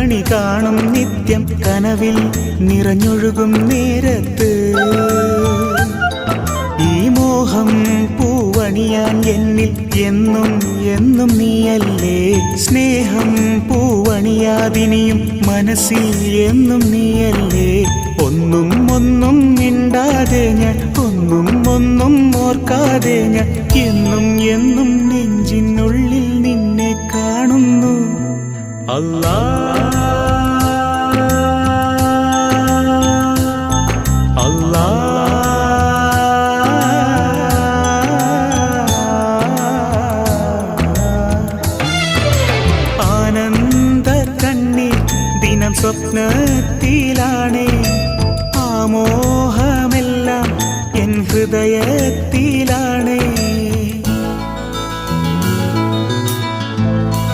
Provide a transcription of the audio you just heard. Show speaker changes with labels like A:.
A: കണി കാണും നിത്യം കനവിൽ നിറഞ്ഞൊഴുകും നേരത്ത് ഈ മോഹം പൂവണിയാൻ എന്നിൽ എന്നും എന്നും നീയല്ലേ സ്നേഹം പൂവണിയാതിനിയും മനസ്സിൽ എന്നും നീയല്ലേ ഒന്നും ഒന്നും മിണ്ടാതെ ഞാൻ ഒന്നും ഓർക്കാതെ ഞാൻ എന്നും എന്നും നെഞ്ചിനുള്ളിൽ നിന്നെ കാണുന്നു അല്ലാ അല്ലാ ആനന്ദ കണ്ണീർ ദിനം സ്വപ്നത്തിലാണേ ആമോഹമെല്ലാം എൻ ഹൃദയത്തിലാണേ